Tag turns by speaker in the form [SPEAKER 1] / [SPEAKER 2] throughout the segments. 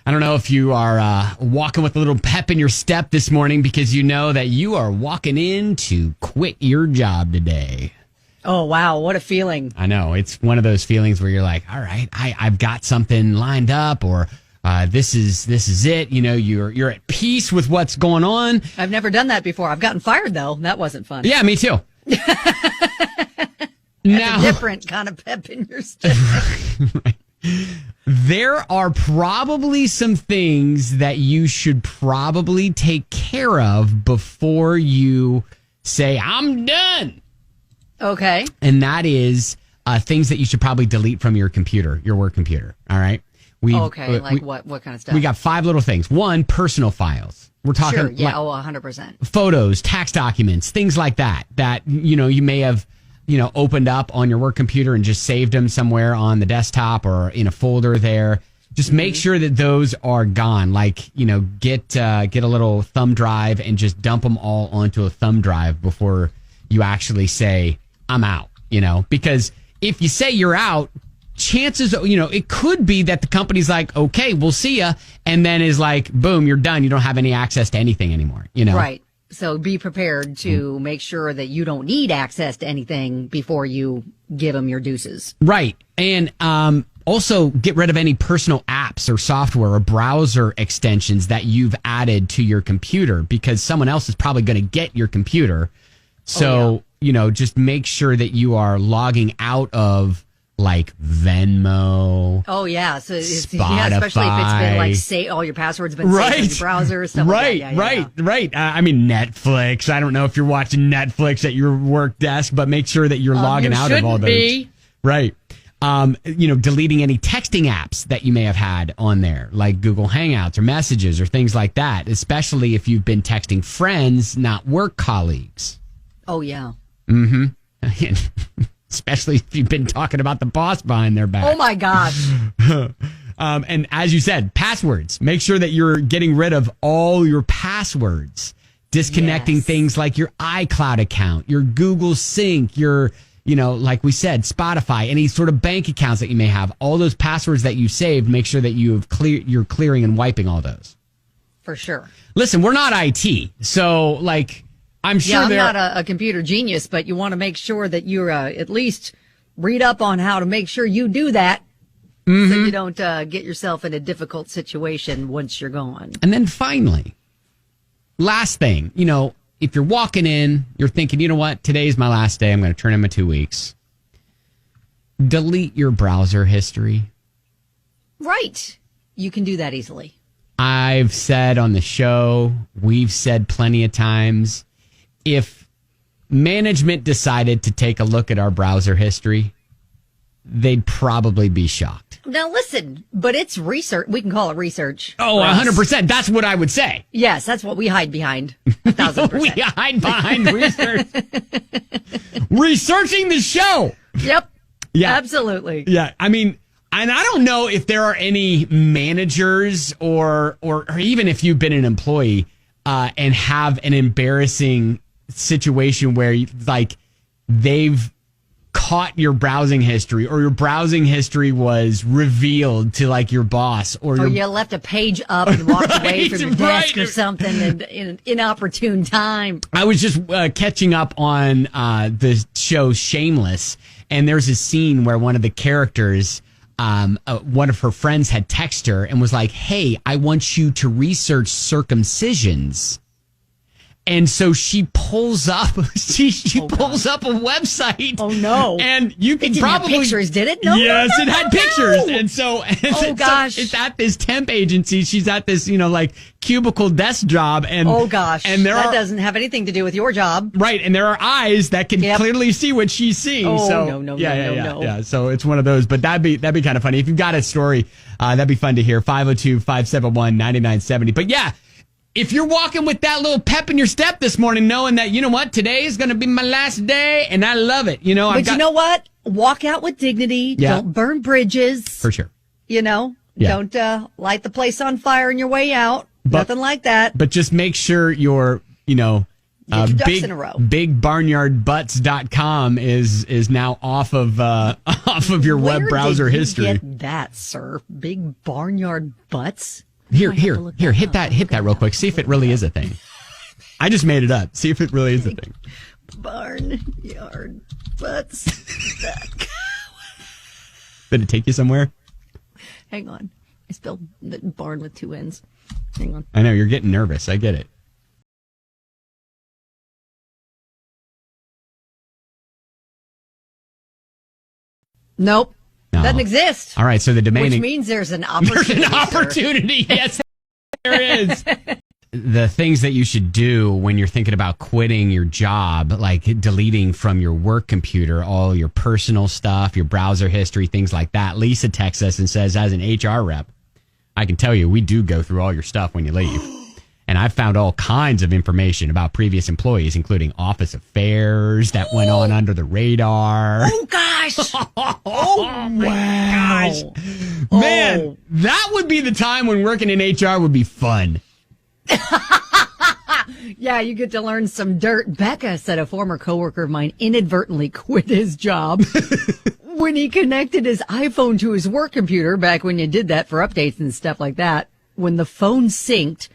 [SPEAKER 1] I don't know if you are walking with a little pep in your step this morning because you know that you are walking in to quit your job today.
[SPEAKER 2] Oh, wow. What a feeling.
[SPEAKER 1] I know. It's one of those feelings where you're like, all right, I've got something lined up, or this is it. You know, you're at peace with what's going on.
[SPEAKER 2] I've never done that before. I've gotten fired, though. That wasn't fun.
[SPEAKER 1] Yeah, me too.
[SPEAKER 2] Now, a different kind of pep in your step.
[SPEAKER 1] Right. There are probably some things that you should probably take care of before you say, I'm done.
[SPEAKER 2] Okay.
[SPEAKER 1] And that is things that you should probably delete from your computer, your work computer. All right.
[SPEAKER 2] What kind of stuff?
[SPEAKER 1] We got 5 little things. One, personal files. We're talking.
[SPEAKER 2] Sure, yeah, 100%.
[SPEAKER 1] Photos, tax documents, things like that, you may have, opened up on your work computer and just saved them somewhere on the desktop or in a folder there. Just make sure that those are gone. Like, get a little thumb drive and just dump them all onto a thumb drive before you actually say, I'm out, because if you say you're out, chances, it could be that the company's like, okay, we'll see ya. And then is like, boom, you're done. You don't have any access to anything anymore,
[SPEAKER 2] Right. So be prepared to make sure that you don't need access to anything before you give them your deuces.
[SPEAKER 1] Right. And also get rid of any personal apps or software or browser extensions that you've added to your computer, because someone else is probably going to get your computer. So, just make sure that you are logging out of like Venmo.
[SPEAKER 2] Oh, yeah. So
[SPEAKER 1] Spotify.
[SPEAKER 2] Especially if it's been like all your passwords been saved in your browser or stuff like that.
[SPEAKER 1] Right. I mean, Netflix. I don't know if you're watching Netflix at your work desk, but make sure that you're logging out of all those.
[SPEAKER 2] Be.
[SPEAKER 1] Right. Deleting any texting apps that you may have had on there, like Google Hangouts or Messages or things like that, especially if you've been texting friends, not work colleagues.
[SPEAKER 2] Oh, yeah.
[SPEAKER 1] Mm-hmm. Especially if you've been talking about the boss behind their back.
[SPEAKER 2] Oh, my gosh.
[SPEAKER 1] And as you said, passwords. Make sure that you're getting rid of all your passwords. Disconnecting things like your iCloud account, your Google Sync, your, like we said, Spotify, any sort of bank accounts that you may have. All those passwords that you saved, make sure that you're clearing and wiping all those.
[SPEAKER 2] For sure.
[SPEAKER 1] Listen, we're not IT, so I'm sure
[SPEAKER 2] I'm not a computer genius, but you want to make sure that you're at least read up on how to make sure you do that, so you don't get yourself in a difficult situation once you're gone.
[SPEAKER 1] And then finally, last thing, if you're walking in, you're thinking, you know what, today's my last day, I'm going to turn in my 2 weeks. Delete your browser history.
[SPEAKER 2] Right. You can do that easily.
[SPEAKER 1] I've said on the show, we've said plenty of times, if management decided to take a look at our browser history, they'd probably be shocked.
[SPEAKER 2] Now, listen, but it's research. We can call it research.
[SPEAKER 1] Oh, 100%. That's what I would say.
[SPEAKER 2] Yes, that's what we hide behind. 1,000%.
[SPEAKER 1] We hide behind research. Researching the show.
[SPEAKER 2] Yep.
[SPEAKER 1] Yeah.
[SPEAKER 2] Absolutely.
[SPEAKER 1] Yeah. I mean, and I don't know if there are any managers or even if you've been an employee and have an embarrassing situation where they've caught your browsing history, or your browsing history was revealed to your boss, or
[SPEAKER 2] you left a page up and walked away from your desk or something in an inopportune time. I was just
[SPEAKER 1] catching up on the show Shameless, and there's a scene where one of the characters, one of her friends had texted her and was like, hey, I want you to research circumcisions. And so she pulls up, pulls up a website.
[SPEAKER 2] Oh no!
[SPEAKER 1] And you can probably
[SPEAKER 2] have pictures, did it? No.
[SPEAKER 1] Yes, it had pictures. And so,
[SPEAKER 2] gosh,
[SPEAKER 1] it's at this temp agency. She's at this, cubicle desk job. And
[SPEAKER 2] oh gosh,
[SPEAKER 1] and
[SPEAKER 2] that doesn't have anything to do with your job,
[SPEAKER 1] right? And there are eyes that can clearly see what she's seeing.
[SPEAKER 2] Oh
[SPEAKER 1] so,
[SPEAKER 2] no.
[SPEAKER 1] Yeah. So it's one of those. But that'd be kind of funny if you've got a story. That'd be fun to hear. 502-571-9970. But yeah. If you're walking with that little pep in your step this morning, knowing that, you know what, today is going to be my last day, and I love it. You know
[SPEAKER 2] what? Walk out with dignity.
[SPEAKER 1] Yeah.
[SPEAKER 2] Don't burn bridges.
[SPEAKER 1] For sure.
[SPEAKER 2] Don't light the place on fire on your way out. Nothing like that.
[SPEAKER 1] But just make sure your, bigbarnyardbutts.com is now off of your web browser history.
[SPEAKER 2] Get that, sir? Big Barnyard Butts?
[SPEAKER 1] Here,
[SPEAKER 2] I have to look that
[SPEAKER 1] hit
[SPEAKER 2] up.
[SPEAKER 1] that real quick. See if it really is a thing. I just made it up. See if it really is a thing.
[SPEAKER 2] Barnyard butts.
[SPEAKER 1] Did it take you somewhere?
[SPEAKER 2] Hang on. I spelled barn with 2 N's. Hang on.
[SPEAKER 1] I know, you're getting nervous. I get it.
[SPEAKER 2] Nope.
[SPEAKER 1] No.
[SPEAKER 2] Doesn't exist.
[SPEAKER 1] All right, so the domain...
[SPEAKER 2] Which means there's an opportunity.
[SPEAKER 1] There's an opportunity. Yes, there is. The things that you should do when you're thinking about quitting your job, like deleting from your work computer all your personal stuff, your browser history, things like that. Lisa texts us and says, as an HR rep, I can tell you, we do go through all your stuff when you leave. And I've found all kinds of information about previous employees, including office affairs that went on under the radar.
[SPEAKER 2] Oh, gosh. Oh, my gosh.
[SPEAKER 1] Man, that would be the time when working in HR would be fun.
[SPEAKER 2] Yeah, you get to learn some dirt. Becca said a former coworker of mine inadvertently quit his job when he connected his iPhone to his work computer, back when you did that for updates and stuff like that. When the phone synced,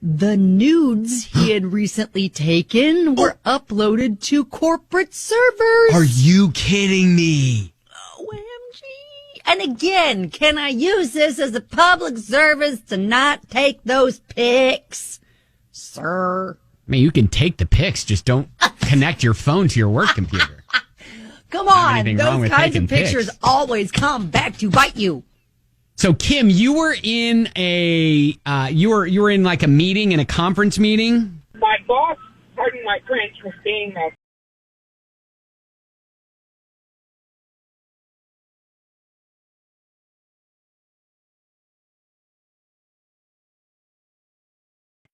[SPEAKER 2] the nudes he had recently taken were uploaded to corporate servers.
[SPEAKER 1] Are you kidding me?
[SPEAKER 2] OMG. And again, can I use this as a public service to not take those pics, sir?
[SPEAKER 1] I mean, you can take the pics, just don't connect your phone to your work computer.
[SPEAKER 2] Come on,
[SPEAKER 1] anything wrong
[SPEAKER 2] those
[SPEAKER 1] with
[SPEAKER 2] kinds of
[SPEAKER 1] taking pics.
[SPEAKER 2] pictures always come back to bite you.
[SPEAKER 1] So, Kim, you were in you were in like a meeting, in a conference meeting.
[SPEAKER 3] My boss, pardon my French, was being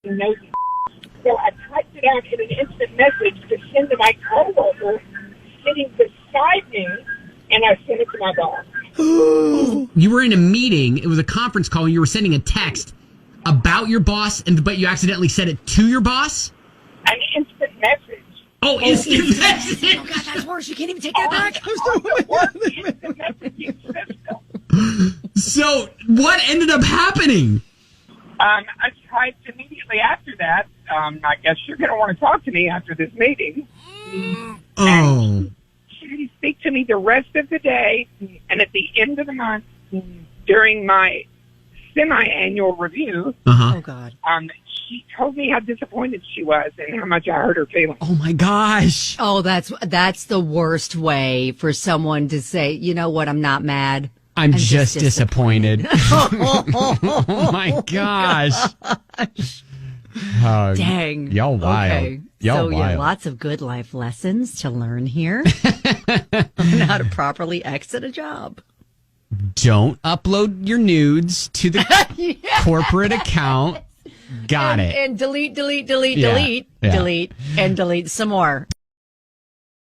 [SPEAKER 3] nosy. So I typed it out in an instant message to send to my coworker sitting beside me, and I sent it to my boss.
[SPEAKER 1] You were in a meeting. It was a conference call, and you were sending a text about your boss, but you accidentally sent it to your boss?
[SPEAKER 3] An instant message.
[SPEAKER 1] Oh, instant message.
[SPEAKER 2] Oh, God, that's worse. You can't even take that back.
[SPEAKER 3] Instant messaging system.
[SPEAKER 1] So, what ended up happening?
[SPEAKER 3] I tried immediately after that. I guess you're going to want to talk to me after this meeting.
[SPEAKER 1] Oh.
[SPEAKER 3] She didn't speak to me the rest of the day, and at the end of the month, during my semi-annual review,
[SPEAKER 1] Uh-huh.
[SPEAKER 2] Oh, God.
[SPEAKER 3] she told me how disappointed she was and how much I hurt her feelings.
[SPEAKER 1] Oh, my gosh.
[SPEAKER 2] Oh, that's the worst way for someone to say, you know what, I'm not mad.
[SPEAKER 1] I'm just disappointed. Oh, my gosh.
[SPEAKER 2] Dang.
[SPEAKER 1] Y'all wild.
[SPEAKER 2] Okay.
[SPEAKER 1] Y'all
[SPEAKER 2] so,
[SPEAKER 1] wild.
[SPEAKER 2] yeah, lots of good life lessons to learn here on how to properly exit a job.
[SPEAKER 1] Don't upload your nudes to the corporate account. Got it.
[SPEAKER 2] And delete,
[SPEAKER 1] Yeah. Yeah.
[SPEAKER 2] delete, and delete some more.